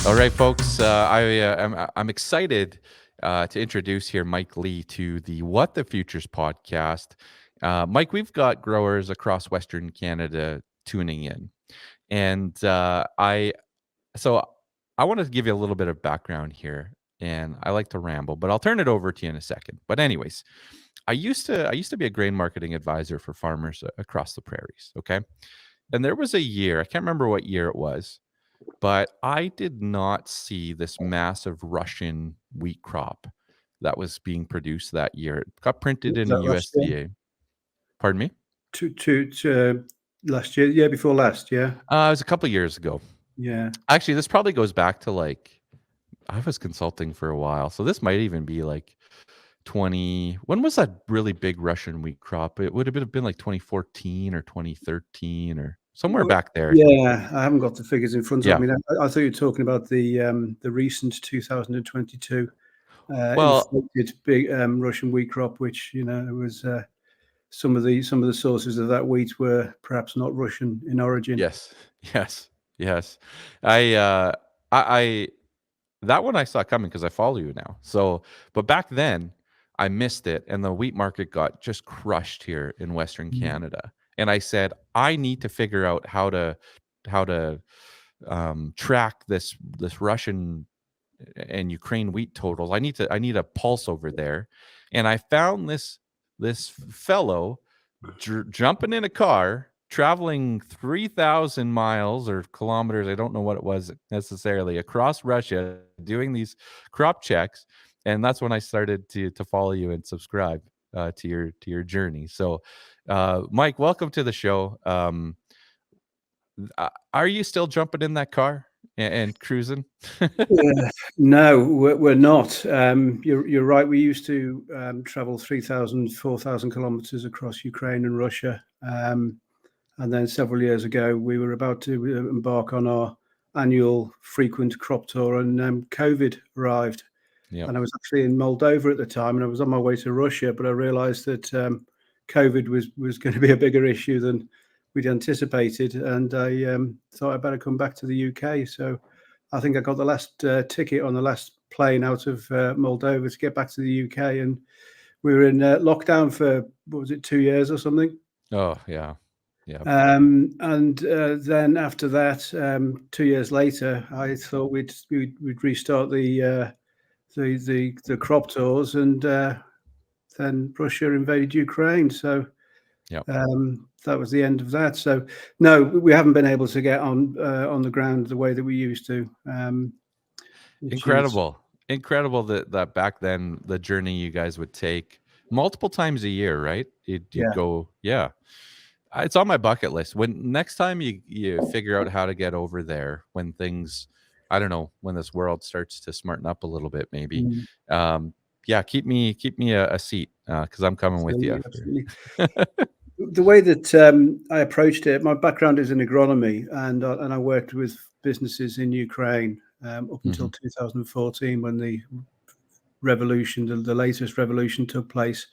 All right, folks. I'm excited to introduce here Mike Lee to the What the Futures podcast. Mike, we've got growers across Western Canada tuning in, and so I want to give you a little bit of background here, and I like to ramble, but I'll turn it over to you in a second. But anyways, I used to be a grain marketing advisor for farmers across the prairies. Okay, and there was a year, I can't remember what year it was, but I did not see this massive Russian wheat crop that was being produced that year. It got printed Was in a that last year? USDA. Pardon me? Last year before last, yeah. It was a couple of years ago. Yeah. Actually, this probably goes back to I was consulting for a while, so this might even be like 20. When was that really big Russian wheat crop? It would have been like 2014 or 2013 or somewhere Well, back there. yeah, I haven't got the figures in front of Yeah. me now. I thought you were talking about the recent 2022 Well, inflated big Russian wheat crop, which was some of the sources of that wheat were perhaps not Russian in origin. yes. Yes. Yes. I uh I that one I saw coming because I follow you now. So, but back then I missed it, and the wheat market got just crushed here in Western Mm. Canada. And I said, I need to figure out how to track this Russian and Ukraine wheat totals. I need a pulse over there, and I found this fellow jumping in a car traveling 3,000 miles or kilometers, I don't know what it was necessarily, across Russia doing these crop checks. And that's when I started to follow you and subscribe to your journey. So Mike, welcome to the show. Are you still jumping in that car and cruising? No, we're not. You're right. We used to travel 3,000, 4,000 kilometers across Ukraine and Russia. And then several years ago, we were about to embark on our annual frequent crop tour, and COVID arrived. Yeah. And I was actually in Moldova at the time, and I was on my way to Russia, but I realized that COVID was going to be a bigger issue than we'd anticipated. And I thought I'd better come back to the UK. So I think I got the last ticket on the last plane out of Moldova to get back to the UK. And we were in lockdown for, what was it, 2 years or something? Oh, yeah. Yeah. And then after that, 2 years later, I thought we'd restart the crop tours, and then Russia invaded Ukraine. So Yep. that was the end of that. So no, we haven't been able to get on the ground the way that we used to. Incredible that back then the journey you guys would take multiple times a year, right? You'd Yeah. go, yeah. It's on my bucket list. When next time you figure out how to get over there, when things, I don't know, when this world starts to smarten up a little bit, maybe. Yeah, keep me a seat because I'm coming with you. Absolutely. The way that I approached it, my background is in agronomy, and I worked with businesses in Ukraine up until 2014, when the revolution, the latest revolution, took place,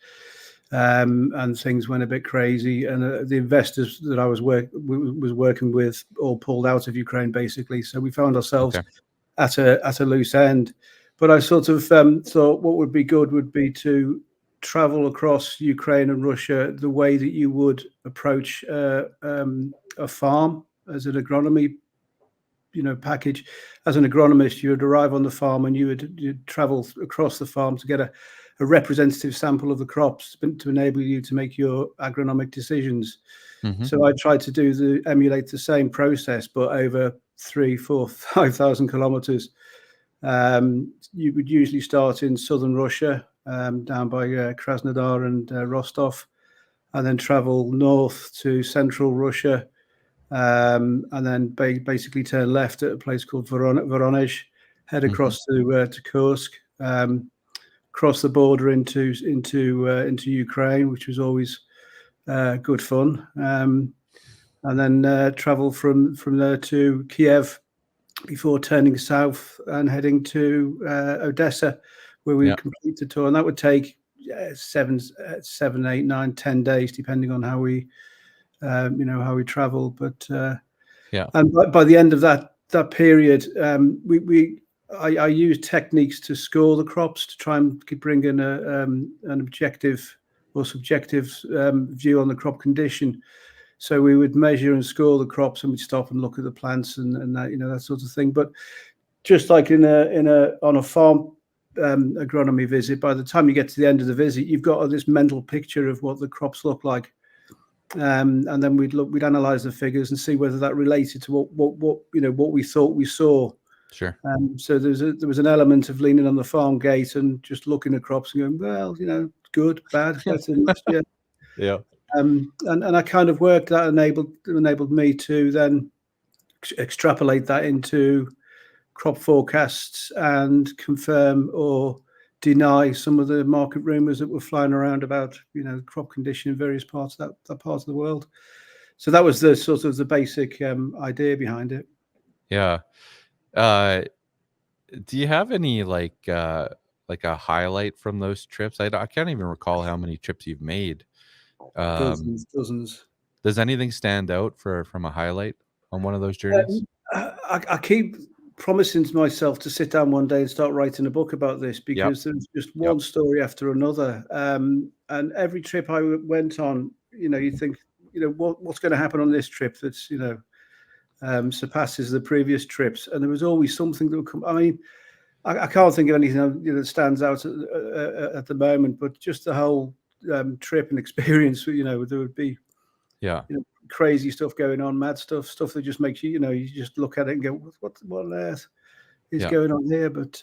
and things went a bit crazy. And the investors that I was working with all pulled out of Ukraine, basically. So we found ourselves at a loose end. But I sort of thought what would be good would be to travel across Ukraine and Russia the way that you would approach a farm as an agronomy, package. As an agronomist, you would arrive on the farm and you'd travel across the farm to get a representative sample of the crops to enable you to make your agronomic decisions. So I tried to emulate the same process, but over 3, 4, 5,000 kilometers. You would usually start in southern Russia, down by Krasnodar and Rostov, and then travel north to central Russia, and then basically turn left at a place called Voronezh, head across to Kursk, cross the border into Ukraine, which was always good fun, and then travel from there to Kiev before turning south and heading to Odessa, where we complete the tour. And that would take 7, 8, 9, 10 days, depending on how we travel. But and by the end of that that period, I used techniques to score the crops to try and bring in an objective or subjective view on the crop condition. So we would measure and score the crops, and we'd stop and look at the plants and that, that sort of thing. But just like on a farm agronomy visit, by the time you get to the end of the visit, you've got this mental picture of what the crops look like. And then we'd analyze the figures and see whether that related to what we thought we saw. Sure. So there was an element of leaning on the farm gate and just looking at crops and going, well, good, bad, better than last year. Yeah. And I kind of worked that enabled me to then extrapolate that into crop forecasts and confirm or deny some of the market rumors that were flying around about crop condition in various parts of that part of the world. So that was the sort of the basic idea behind it. Yeah. Do you have any like a highlight from those trips? I can't even recall how many trips you've made. Dozens. Does anything stand out from a highlight on one of those journeys? I keep promising to myself to sit down one day and start writing a book about this, because there's just one story after another. And every trip I went on, you think, what's going to happen on this trip that's, surpasses the previous trips. And there was always something that would come. I mean, I can't think of anything that stands out at the moment, but just the whole trip and experience, there would be crazy stuff going on, mad stuff that just makes you, you just look at it and go, what on earth is going on here? But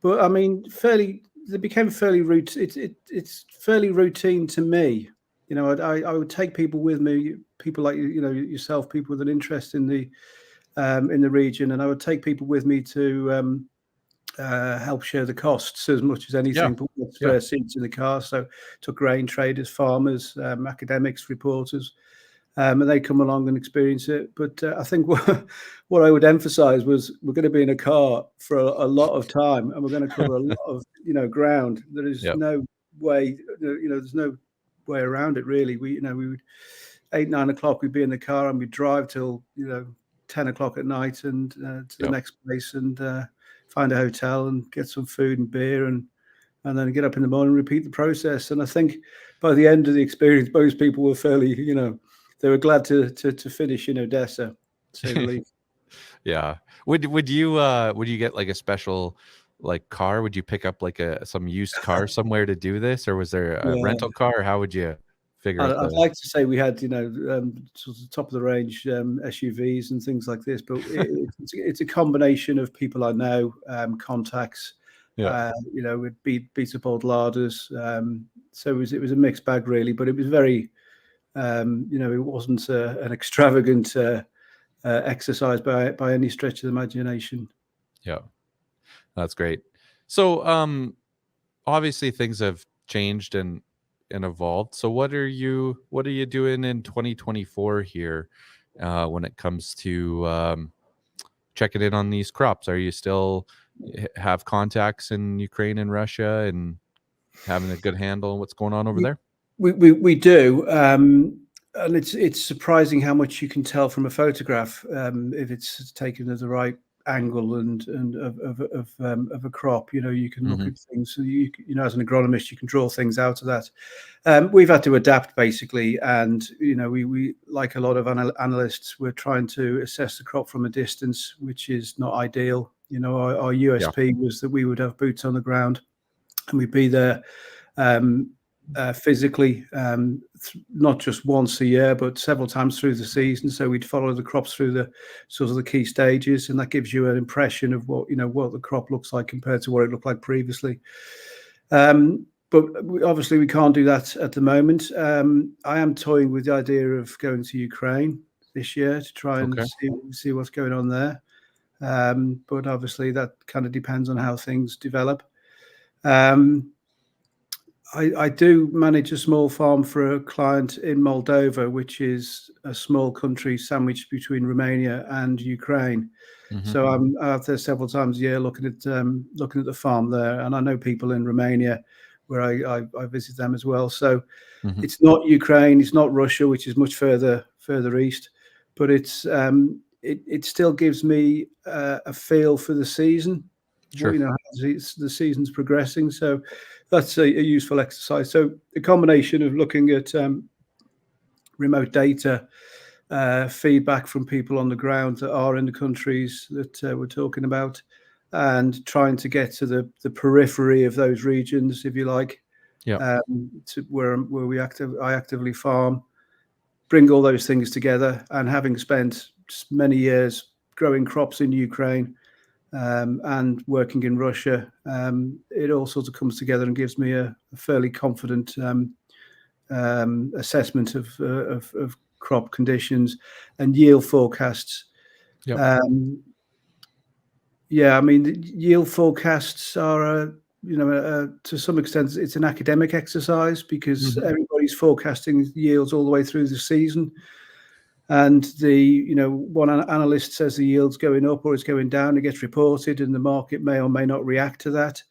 I mean, they became fairly routine. It's fairly routine to me. I would take people with me, people like yourself, people with an interest in the region, and I would take people with me to help share the costs as much as anything. Put spare seats in the car, so took grain traders, farmers, academics, reporters, and they come along and experience it. But I think what I would emphasize was we're going to be in a car for a lot of time, and we're going to cover a lot of ground. There is no way, there's no way around it really. We would 8-9 o'clock we'd be in the car and we'd drive till 10 o'clock at night and to the next place and find a hotel and get some food and beer and then get up in the morning and repeat the process. And I think by the end of the experience, most people were fairly, they were glad to finish in Odessa, to say the least. Yeah. Would you get like a special like car? Would you pick up like some used car somewhere to do this, or was there a rental car, or how would you figure out? I'd like to say we had sort of top of the range SUVs and things like this, but it's a combination of people I know, contacts, with beat up old larders. So it was a mixed bag really, but it was very, it wasn't an extravagant exercise by any stretch of the imagination. Yeah, that's great. So obviously things have changed and evolved. So what are you doing in 2024 here when it comes to checking in on these crops? Are you still have contacts in Ukraine and Russia and having a good handle on what's going on over there? We do. And it's surprising how much you can tell from a photograph if it's taken at the right angle and of a crop. You can look at things. So as an agronomist, you can draw things out of that. We've had to adapt basically, and we like a lot of analysts, we're trying to assess the crop from a distance, which is not ideal. Our USP was that we would have boots on the ground, and we'd be there. Physically, not just once a year, but several times through the season. So we'd follow the crops through the sort of the key stages, and that gives you an impression of what the crop looks like compared to what it looked like previously. But obviously we can't do that at the moment. I am toying with the idea of going to Ukraine this year to try and see what's going on there. But obviously that kind of depends on how things develop. I do manage a small farm for a client in Moldova, which is a small country sandwiched between Romania and Ukraine. So I'm out there several times a year looking at the farm there, and I know people in Romania where I visit them as well. So it's not Ukraine, it's not Russia, which is much further east, but it's it still gives me a feel for the season. Sure. How the season's progressing. So that's a useful exercise. So a combination of looking at remote data, feedback from people on the ground that are in the countries that we're talking about, and trying to get to the periphery of those regions, if you like, to where I actively farm, bring all those things together. And having spent many years growing crops in Ukraine and working in Russia, it all sort of comes together and gives me a fairly confident assessment of crop conditions and yield forecasts. Yep. Yeah, I mean, the yield forecasts are, to some extent, it's an academic exercise because everybody's forecasting yields all the way through the season. And one analyst says the yield's going up or it's going down, it gets reported, and the market may or may not react to that.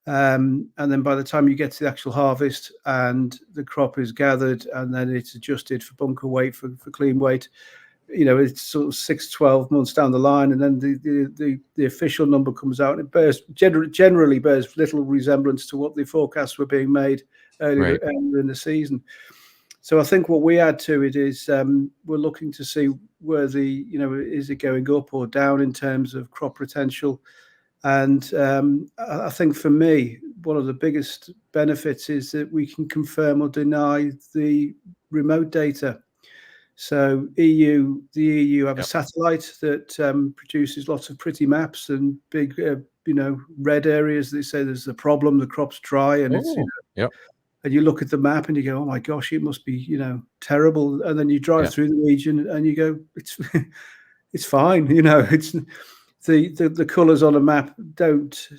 And then by the time you get to the actual harvest and the crop is gathered and then it's adjusted for bunker weight, for clean weight, it's sort of 6-12 months down the line, and then the official number comes out, and it generally bears little resemblance to what the forecasts were being made earlier in the season. So I think what we add to it is we're looking to see where is it going up or down in terms of crop potential. And I think for me, one of the biggest benefits is that we can confirm or deny the remote data. So the EU have a satellite that produces lots of pretty maps and big, red areas. They say there's a problem, the crop's dry, and and you look at the map and you go, oh my gosh, it must be, terrible. And then you drive through the region and you go, it's fine. It's the colours on a map don't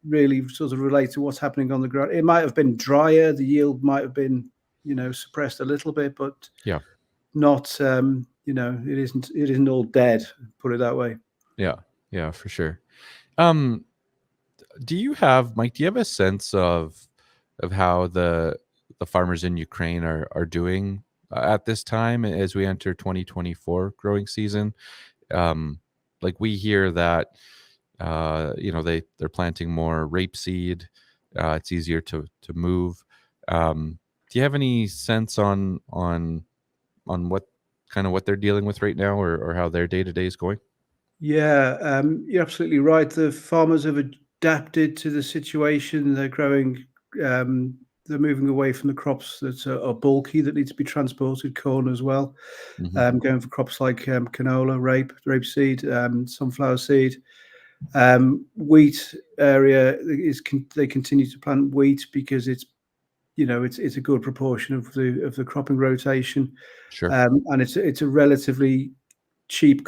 really sort of relate to what's happening on the ground. It might have been drier, the yield might have been, suppressed a little bit, but not, it isn't all dead, put it that way. Yeah, for sure. Do you have, Mike, a sense of how the farmers in Ukraine are doing at this time as we enter 2024 growing season? Like we hear that they're planting more rapeseed. It's easier to move. Do you have any sense on what they're dealing with right now, or how their day-to-day is going? Yeah, you're absolutely right. The farmers have adapted to the situation. They're growing, they're moving away from the crops that are bulky, that need to be transported, corn as well, going for crops like canola, rapeseed, sunflower seed. Wheat area they continue to plant wheat because it's a good proportion of the cropping rotation. Sure. And it's a relatively cheap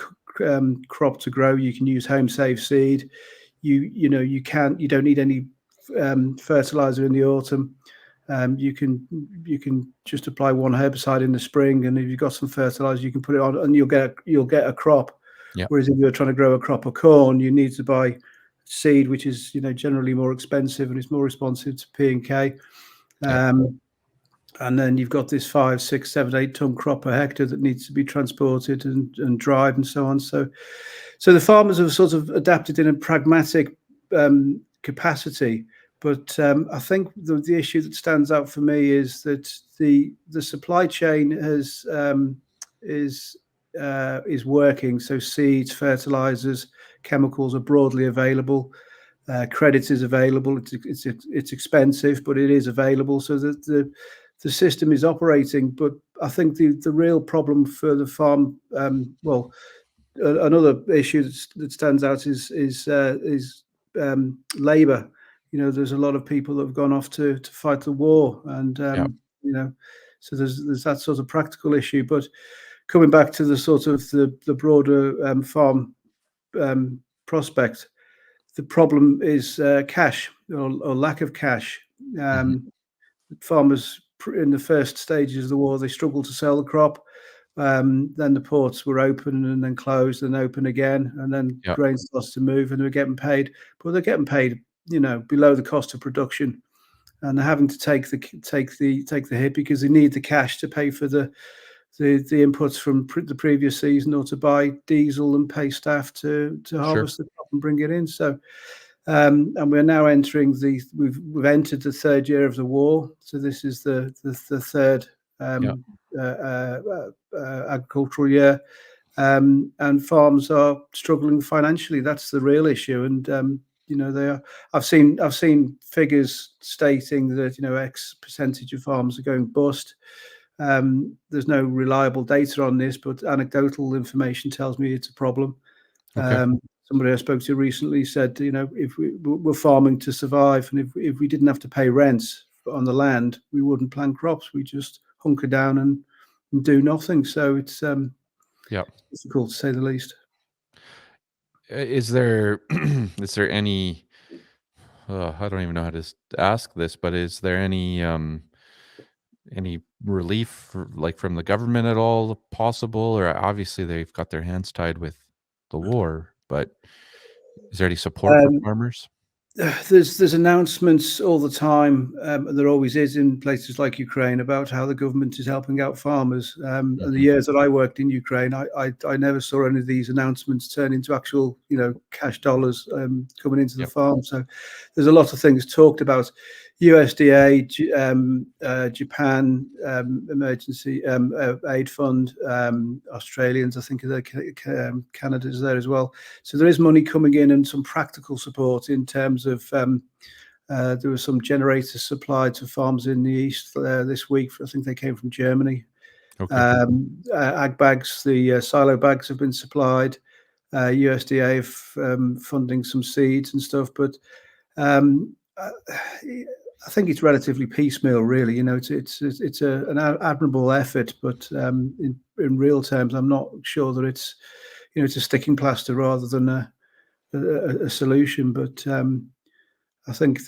crop to grow. You can use home safe seed. You don't need any fertilizer in the autumn. You can just apply one herbicide in the spring, and if you've got some fertilizer, you can put it on, and you'll get a crop. Yeah. Whereas if you're trying to grow a crop of corn, you need to buy seed, which is generally more expensive and it's more responsive to P and K. And then you've got this 5, 6, 7, 8 ton crop per hectare that needs to be transported and dried and so on. So the farmers have sort of adapted in a pragmatic capacity. But I think the issue that stands out for me is that the supply chain is working. So seeds, fertilizers, chemicals are broadly available. Credit is available. It's expensive, but it is available. So that the system is operating. But I think the real problem for the farm, another issue that stands out is labor. There's a lot of people that have gone off to fight the war, and so there's that sort of practical issue. But coming back to the sort of the broader farm prospect, the problem is cash or lack of cash. Farmers in the first stages of the war, they struggled to sell the crop. Then the ports were open and then closed and open again, and then grain starts to move, and they're getting paid, but they're getting paid, below the cost of production, and they're having to take the hit because they need the cash to pay for the the inputs from the previous season, or to buy diesel and pay staff to harvest the crop and bring it in. So, and we're now entering we've entered the third year of the war. So this is the third agricultural year, and farms are struggling financially. That's the real issue, and they are. I've seen figures stating that X percentage of farms are going bust. There's no reliable data on this, but anecdotal information tells me it's a problem. Okay. Somebody I spoke to recently said, if we're farming to survive, and if we didn't have to pay rents on the land, we wouldn't plant crops. We just hunker down and do nothing. So it's difficult to say the least. Is there any? I don't even know how to ask this, but is there any relief from the government at all possible? Or obviously they've got their hands tied with the war, but is there any support for farmers? There's announcements all the time, there always is in places like Ukraine, about how the government is helping out farmers. And the years that I worked in Ukraine, I never saw any of these announcements turn into actual cash dollars coming into the farm. So there's a lot of things talked about. USDA, Japan, emergency aid fund, Australians, I think Canada's there as well. So there is money coming in and some practical support in terms of there was some generators supplied to farms in the east this week. I think they came from Germany. Okay. Ag bags, the silo bags have been supplied. USDA funding some seeds and stuff, but I think it's relatively piecemeal, really. It's an admirable effort, but in real terms, I'm not sure that it's a sticking plaster rather than a solution. But I think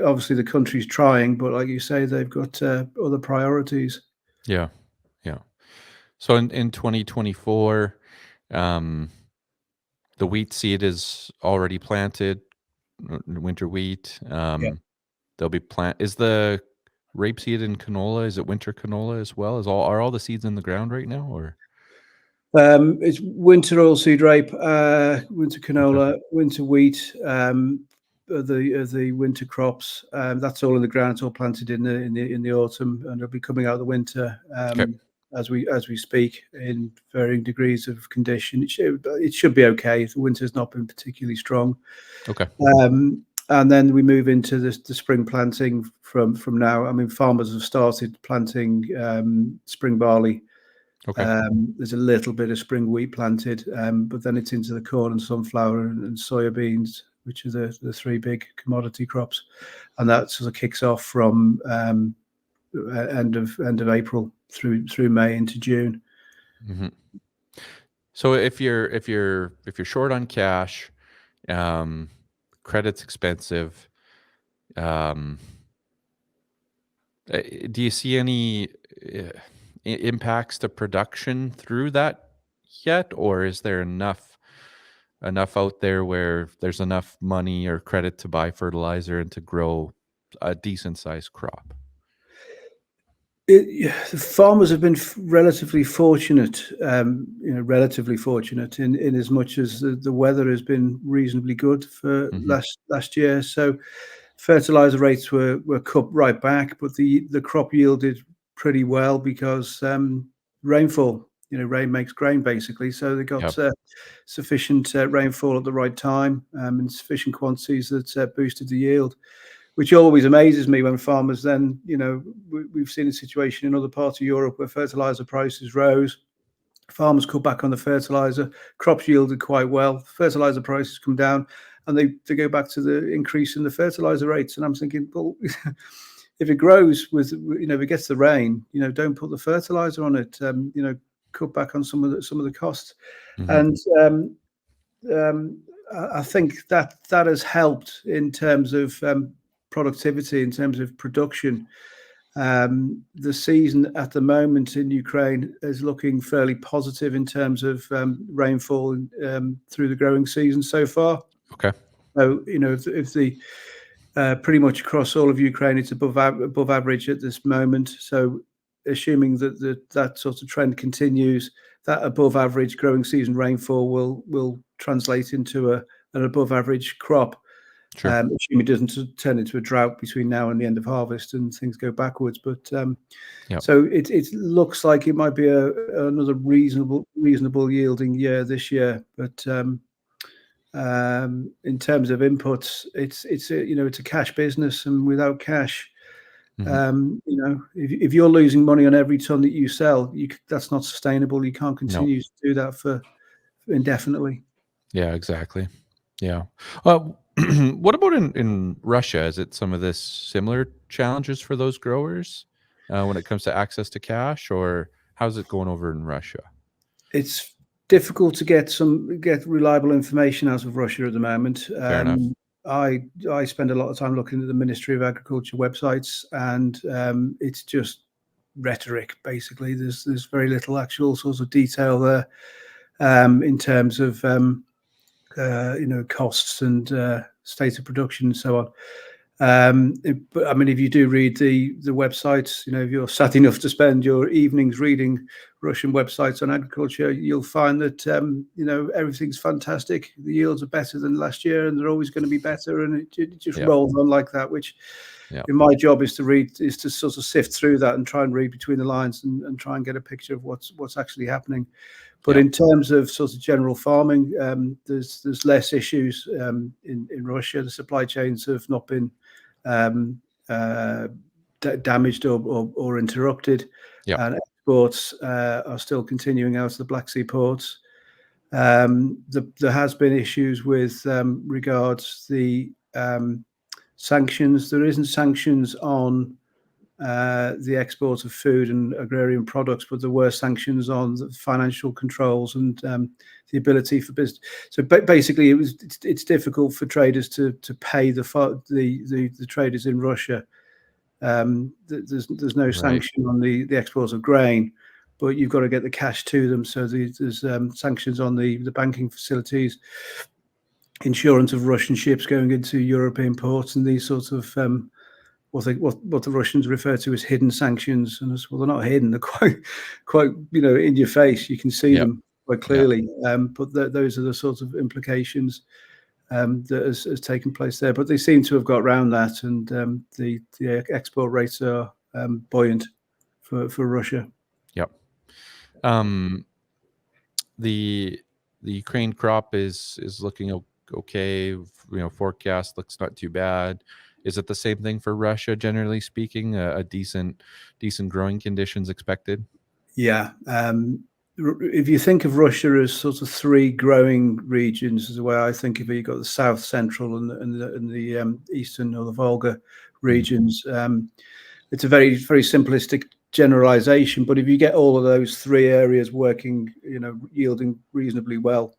obviously the country's trying, but like you say, they've got other priorities. Yeah. So in 2024, the wheat seed is already planted, winter wheat. They'll be Is the rapeseed and canola, is it winter canola as well? Are all the seeds in the ground right now, or? It's winter oilseed rape, winter canola, winter wheat, the winter crops. That's all in the ground. It's all planted in the autumn, and it'll be coming out of the winter as we speak, in varying degrees of condition. It should be okay. The winter's not been particularly strong. Okay. And then we move into the spring planting from now. I mean, farmers have started planting spring barley. Okay. There's a little bit of spring wheat planted, but then it's into the corn and sunflower and soybeans, which are the three big commodity crops, and that sort of kicks off from end of April through May into June. Mm-hmm. So if you're short on cash, credit's expensive, do you see any impacts to production through that yet, or is there enough out there where there's enough money or credit to buy fertilizer and to grow a decent sized crop? The farmers have been relatively fortunate, relatively fortunate in as much as the weather has been reasonably good for last year. So fertilizer rates were cut right back, but the crop yielded pretty well because rainfall. Rain makes grain, basically. So they got sufficient rainfall at the right time in sufficient quantities that boosted the yield, which always amazes me when farmers then, we've seen a situation in other parts of Europe where fertilizer prices rose. Farmers cut back on the fertilizer, crops yielded quite well, fertilizer prices come down, and they go back to the increase in the fertilizer rates. And I'm thinking, well, if it grows if it gets the rain, don't put the fertilizer on it, cut back on some of the costs. And I think that has helped in terms of productivity, in terms of production. The season at the moment in Ukraine is looking fairly positive in terms of rainfall through the growing season so far. Okay. So if the pretty much across all of Ukraine, it's above average at this moment. So assuming that sort of trend continues, that above average growing season rainfall will translate into an above average crop. Sure. Assuming it doesn't turn into a drought between now and the end of harvest and things go backwards. But so it looks like it might be another reasonable yielding year this year. But in terms of inputs, it's a cash business, and without cash, if you're losing money on every ton that you sell, that's not sustainable. You can't continue to do that for indefinitely. Yeah, exactly. Yeah. What about in Russia? Is it some of this similar challenges for those growers when it comes to access to cash, or how's it going over in Russia? It's difficult to get reliable information out of Russia at the moment. Fair enough. I spend a lot of time looking at the Ministry of Agriculture websites, and it's just rhetoric. Basically, there's very little actual sorts of detail there in terms of costs and state of production and so on. But I mean, if you do read the websites, if you're sad enough to spend your evenings reading Russian websites on agriculture, you'll find that everything's fantastic. The yields are better than last year, and they're always going to be better, and it just rolls on like that. Which, in my job, is to sort of sift through that and try and read between the lines and try and get a picture of what's actually happening. But in terms of sort of general farming, there's less issues in Russia. The supply chains have not been damaged or interrupted, and exports are still continuing out of the Black Sea ports. There has been issues with regards the sanctions. There isn't sanctions on the export of food and agrarian products, but there were sanctions on the financial controls and the ability for business. So basically, it's difficult for traders to pay the traders in Russia. There's no sanction on the export of grain, but you've got to get the cash to them. So there's sanctions on the banking facilities, insurance of Russian ships going into European ports, and these sorts of what the Russians refer to as hidden sanctions. And well, they're not hidden; they're quite in your face. You can see them quite clearly. But those are the sorts of implications that has taken place there. But they seem to have got around that, and the export rates are buoyant for Russia. Yep. The Ukraine crop is looking okay. Forecast looks not too bad. Is it the same thing for Russia, generally speaking? A decent growing conditions expected? Yeah. If you think of Russia as sort of three growing regions, is the way I think of it. You've got the south, central, and the eastern or the Volga regions. It's a very, very simplistic generalization, but if you get all of those three areas working, yielding reasonably well,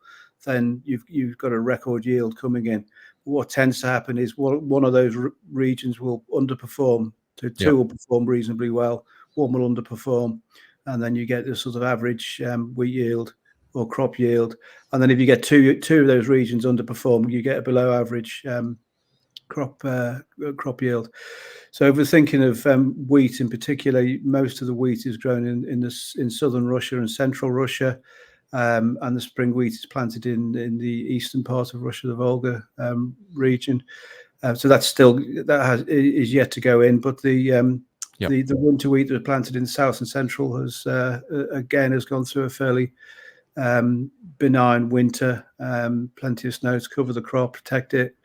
then you've got a record yield coming in. What tends to happen is one of those regions will underperform. Two will perform reasonably well, one will underperform, and then you get this sort of average wheat yield or crop yield. And then if you get two of those regions underperform, you get a below average crop yield. So if we're thinking of wheat in particular, most of the wheat is grown in southern Russia and central Russia. And the spring wheat is planted in the eastern part of Russia, the Volga region. So is yet to go in. But the winter wheat that was planted in the south and central has gone through a fairly benign winter. Plenty of snow to cover the crop, protect it,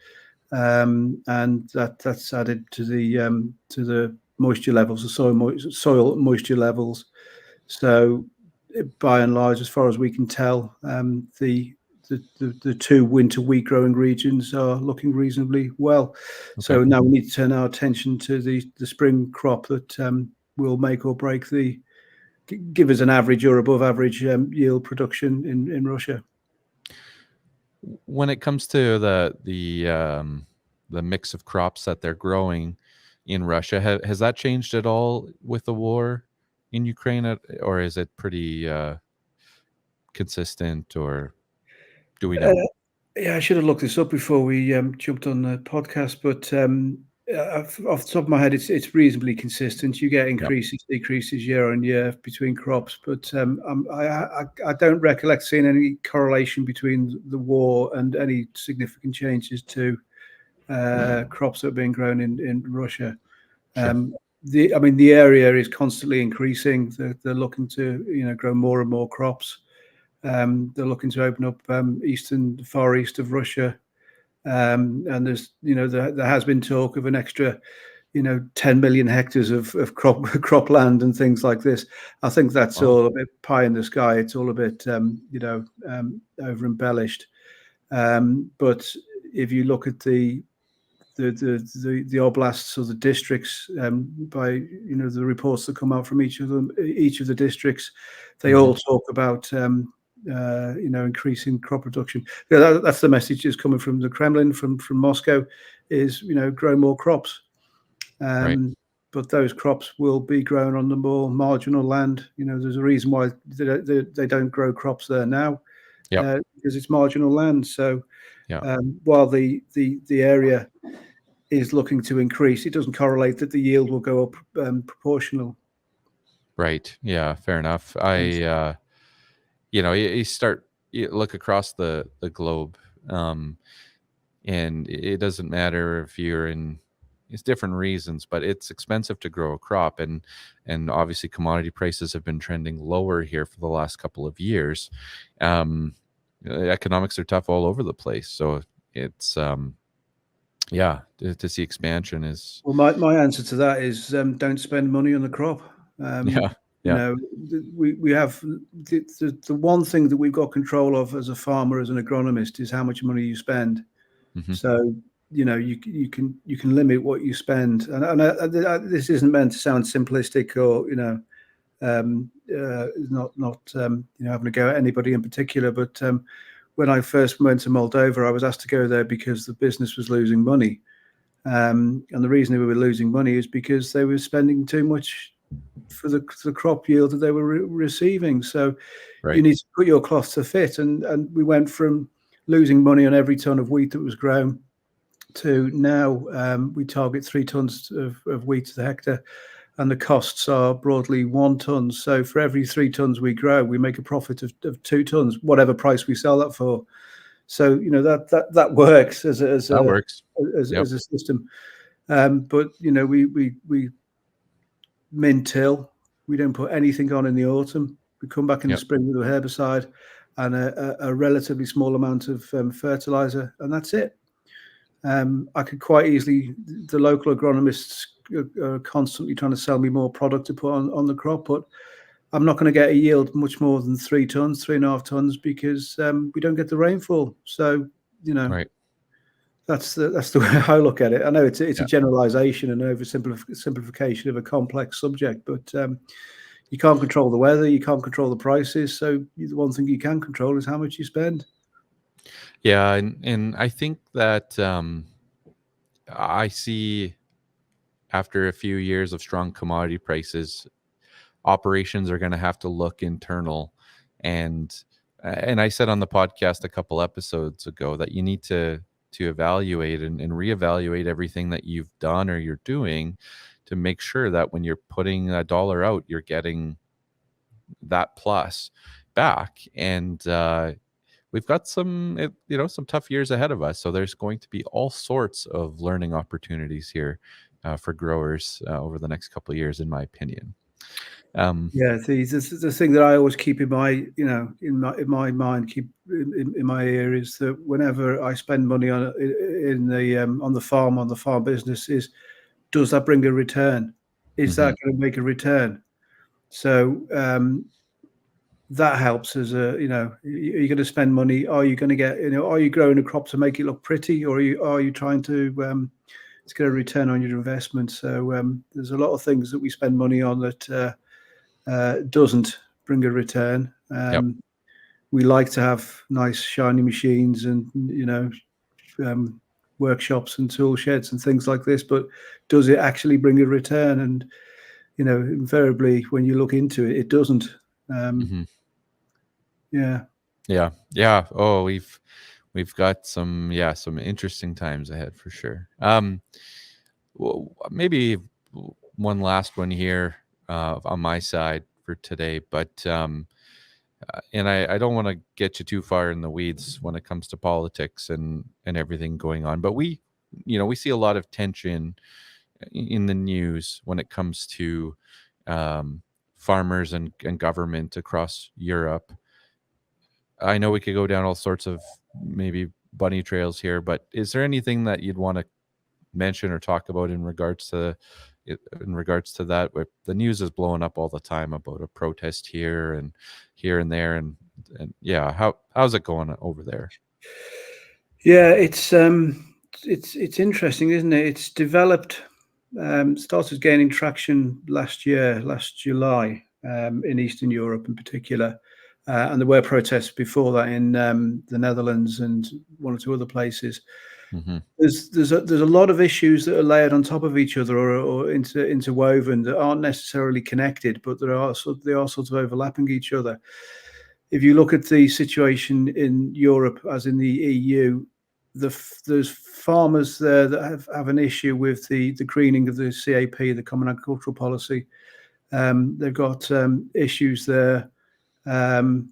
and that's added to the moisture levels, the soil moisture levels. So, by and large, as far as we can tell, the two winter wheat growing regions are looking reasonably well. Okay. So now we need to turn our attention to the spring crop that will make or break give us an average or above average yield production in Russia. When it comes to the mix of crops that they're growing in Russia, has that changed at all with the war in Ukraine, or is it pretty consistent, or do we know? Yeah, I should have looked this up before we jumped on the podcast, but Off the top of my head, it's reasonably consistent. You get Yep. increases, decreases year on year between crops, but I don't recollect seeing any correlation between the war and any significant changes to crops that are being grown in Russia. Sure. The area is constantly increasing. They're looking to grow more and more crops. They're looking to open up far east of Russia. And there has been talk of an extra 10 million hectares of cropland and things like this. I think that's Wow. all a bit pie in the sky. It's all a bit over embellished. But if you look at the oblasts or the districts, by the reports that come out from each of the districts, they all talk about increasing crop production. Yeah, that's the message that's coming from the Kremlin, from Moscow, is grow more crops. Right. But those crops will be grown on the more marginal land. There's a reason why they don't grow crops there now, Yep. because it's marginal land. So Yeah. while the area is looking to increase, it doesn't correlate that the yield will go up proportional. Right. Yeah. Fair enough. You look across the globe, and it doesn't matter if you're in, it's different reasons, but it's expensive to grow a crop, and obviously commodity prices have been trending lower here for the last couple of years. Economics are tough all over the place, so it's yeah, to see expansion is Well, my answer to that is don't spend money on the crop. yeah, You yeah, know, we have the one thing that we've got control of as a farmer, as an agronomist, is how much money you spend. hmm So you can limit what you spend, and this isn't meant to sound simplistic or not having to go at anybody in particular, but when I first went to Moldova, I was asked to go there because the business was losing money. And the reason they were losing money is because they were spending too much for the crop yield that they were receiving. So you right, need to put your cloth to fit. And we went from losing money on every ton of wheat that was grown to now we target 3 tons of wheat to the hectare, and the costs are broadly 1 ton. So for every 3 tons we grow, we make a profit of 2 tons, whatever price we sell that for. So that works as that works. Yep, a system. But we min till. We don't put anything on in the autumn. We come back in the yep, spring with a herbicide and a relatively small amount of fertilizer, and that's it. I could quite easily. The local agronomists are constantly trying to sell me more product to put on the crop, but I'm not going to get a yield much more than 3 tons, 3.5 tons, because we don't get the rainfall. So right, that's the way I look at it. I know it's a yeah. generalization and oversimplification of a complex subject, but you can't control the weather, you can't control the prices. So the one thing you can control is how much you spend. Yeah, and I think that I see after a few years of strong commodity prices, operations are going to have to look internal, and I said on the podcast a couple episodes ago that you need to evaluate and reevaluate everything that you've done or you're doing to make sure that when you're putting a dollar out, you're getting that plus back. And we've got some tough years ahead of us, so there's going to be all sorts of learning opportunities here for growers over the next couple of years, in my opinion. Yeah, the thing that I always keep in my in my mind, keep in my ear, is that whenever I spend money on the farm business, is does that bring a return? Is hmm that going to make a return? So that helps as are you going to spend money? Are you going to get are you growing a crop to make it look pretty, or are you trying to get a return on your investment? So there's a lot of things that we spend money on that doesn't bring a return. Yep. We like to have nice shiny machines and workshops and tool sheds and things like this, but does it actually bring a return? And invariably when you look into it, it doesn't. hmm Yeah. Yeah. Yeah. Oh, we've got some interesting times ahead for sure. Well, maybe one last one here on my side for today, but and I don't want to get you too far in the weeds when it comes to politics and everything going on, but we see a lot of tension in the news when it comes to um, farmers and government across Europe. I know we could go down all sorts of maybe bunny trails here, but is there anything that you'd want to mention or talk about in regards to that? Where the news is blowing up all the time about a protest here and there, and yeah, how's it going over there? Yeah, it's interesting, isn't it? It's developed, started gaining traction last year, last July, in Eastern Europe in particular, and there were protests before that in the Netherlands and one or two other places. Hmm. There's a lot of issues that are layered on top of each other or interwoven that aren't necessarily connected, but they are sort of overlapping each other. If you look at the situation in Europe, as in the EU, there's farmers there that have an issue with the greening of the CAP, the Common Agricultural Policy. They've got issues there. Um,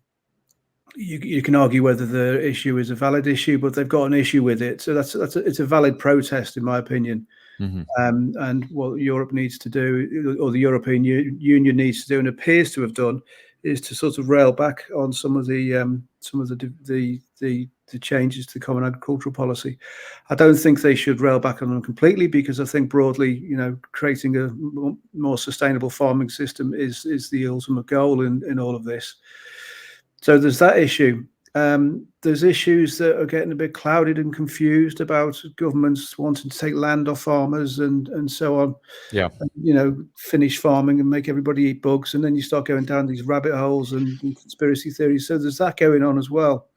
you can argue whether the issue is a valid issue, but they've got an issue with it. So it's a valid protest, in my opinion. Hmm. And what Europe needs to do, or the European Union needs to do, and appears to have done, is to sort of rail back on some of the changes to the Common Agricultural Policy. I don't think they should rail back on them completely, because I think broadly, creating a more sustainable farming system is the ultimate goal in all of this. So there's that issue. There's issues that are getting a bit clouded and confused about governments wanting to take land off farmers and so on. Yeah. Finish farming and make everybody eat bugs, and then you start going down these rabbit holes and conspiracy theories. So there's that going on as well.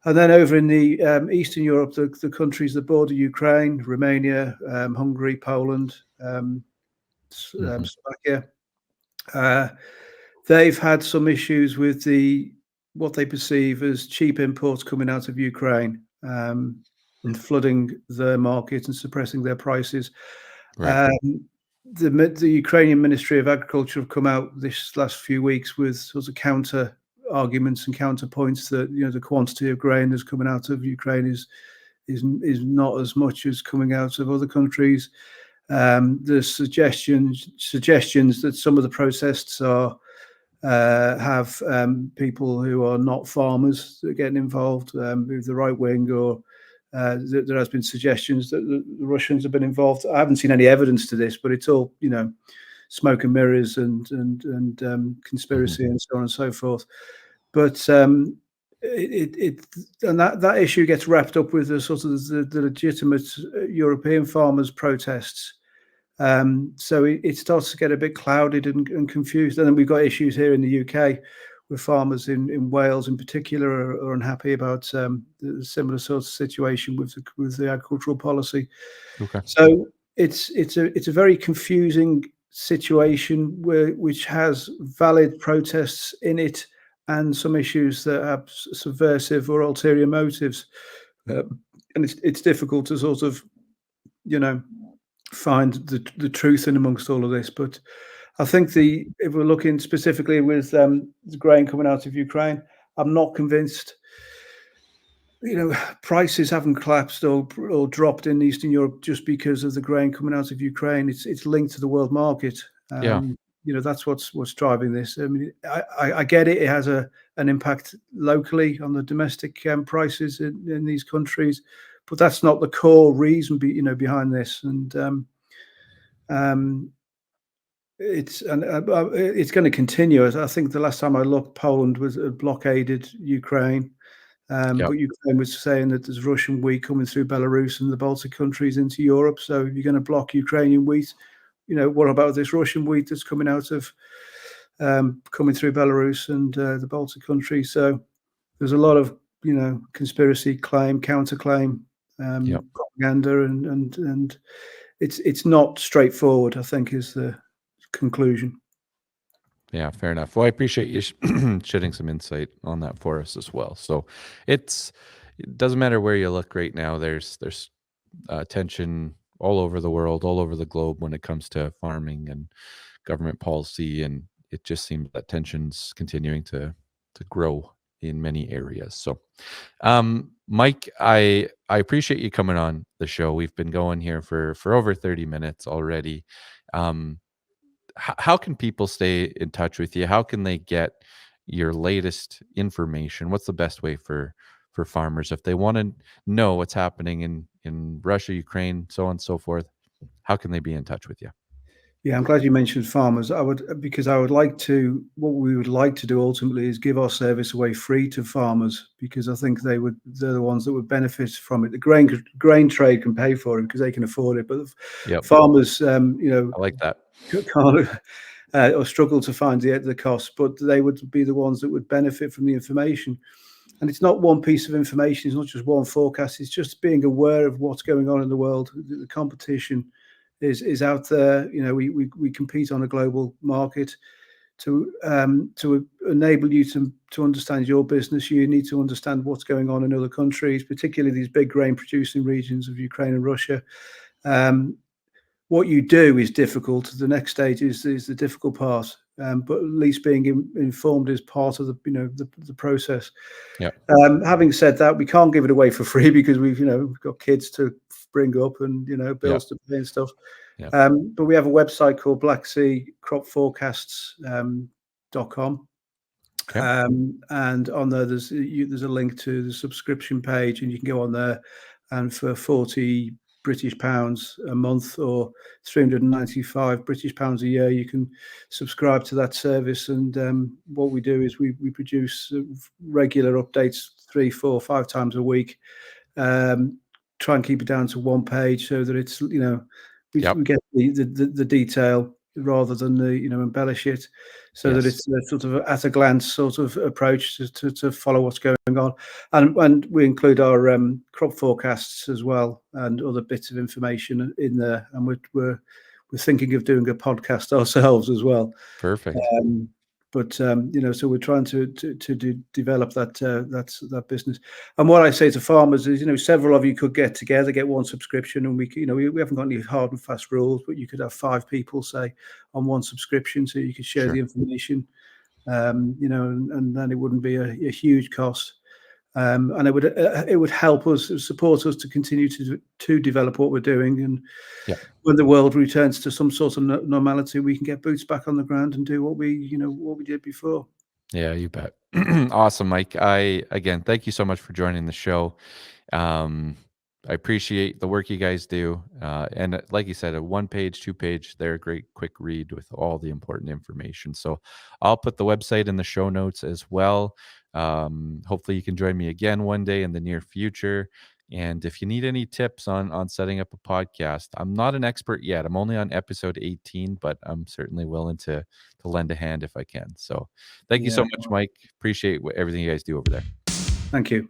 And then over in the Eastern Europe, the countries that border Ukraine, Romania, Hungary, Poland, Hmm. Slovakia, they've had some issues with what they perceive as cheap imports coming out of Ukraine, and flooding their market and suppressing their prices. Right. The Ukrainian Ministry of Agriculture have come out this last few weeks with sort of counter arguments and counterpoints that the quantity of grain that's coming out of Ukraine is not as much as coming out of other countries. There's suggestions that some of the protests have people who are not farmers that are getting involved, with the right wing, or there has been suggestions that the Russians have been involved. I haven't seen any evidence to this, but it's all smoke and mirrors and conspiracy and so on and so forth. But and that issue gets wrapped up with the sort of the legitimate European farmers' protests. So it starts to get a bit clouded and confused. And then we've got issues here in the UK with farmers in Wales in particular are unhappy about the similar sort of situation with the agricultural policy. Okay. So it's a very confusing situation which has valid protests in it and some issues that have subversive or ulterior motives. And it's difficult to sort of, find the truth in amongst all of this. But I think if we're looking specifically with the grain coming out of Ukraine, I'm not convinced. Prices haven't collapsed or dropped in Eastern Europe just because of the grain coming out of Ukraine. It's linked to the world market. Yeah. That's what's driving this. I mean, I get it. It has an impact locally on the domestic prices in these countries, but that's not the core reason behind this. And it's going to continue. I think the last time I looked, Poland was blockaded Ukraine. Yep. But Ukraine was saying that there's Russian wheat coming through Belarus and the Baltic countries into Europe. So if you're going to block Ukrainian wheat, what about this Russian wheat that's coming out of coming through Belarus and the Baltic countries? So there's a lot of conspiracy claim, counterclaim, Yep. propaganda, and it's not straightforward, I think, is the conclusion. Yeah, fair enough. Well, I appreciate you shedding some insight on that for us as well. So it doesn't matter where you look right now. There's tension all over the world, all over the globe when it comes to farming and government policy, and it just seems that tensions continuing to grow in many areas. So, Mike, I appreciate you coming on the show. We've been going here for over 30 minutes already. Um, how can people stay in touch with you? How can they get your latest information? What's the best way for farmers if they want to know what's happening in Russia, Ukraine, so on and so forth? How can they be in touch with you? Yeah, I'm glad you mentioned farmers. Because I would like to, what we would like to do ultimately is give our service away free to farmers, because I think they're the ones that would benefit from it. The grain trade can pay for it because they can afford it, but the Yep, farmers, I like that. can't or struggle to find the cost, but they would be the ones that would benefit from the information. And it's not one piece of information, it's not just one forecast, it's just being aware of what's going on in the world. The competition is out there. We compete on a global market. To enable you to understand your business, you need to understand what's going on in other countries, particularly these big grain producing regions of Ukraine and Russia. What you do is difficult. The next stage is the difficult part, but at least being informed is part of the process. Yeah, Having said that, we can't give it away for free because we've got kids to bring up and yeah, bills to pay and stuff. yeah. But we have a website called Black Sea Crop Forecasts .com. Okay. And on there, there's a link to the subscription page, and you can go on there, and for 40 British pounds a month or 395 British pounds a year, you can subscribe to that service. And what we do is we produce regular updates 3, 4, 5 times a week. Try and keep it down to one page so that it's we Yep. get the detail rather than embellish it, so that Yes. it's a sort of at a glance sort of approach to follow what's going on. And we include our crop forecasts as well and other bits of information in there. And we're thinking of doing a podcast ourselves as well. Perfect. So we're trying to develop that business. And what I say to farmers is, several of you could get together, get one subscription, and we haven't got any hard and fast rules, but you could have 5 people say on one subscription, so you could share the information, and then it wouldn't be a huge cost. And it would help us, support us to continue to develop what we're doing. And when the world returns to some sort of normality, we can get boots back on the ground and do what we did before. Yeah, you bet. Awesome, Mike. Again, thank you so much for joining the show. I appreciate the work you guys do. And like you said, a 1-page, 2-page, they're a great quick read with all the important information. So I'll put the website in the show notes as well. Hopefully you can join me again one day in the near future. And if you need any tips on setting up a podcast, I'm not an expert yet. I'm only on episode 18, but I'm certainly willing to lend a hand if I can. So thank you so much, Mike. Appreciate everything you guys do over there. Thank you.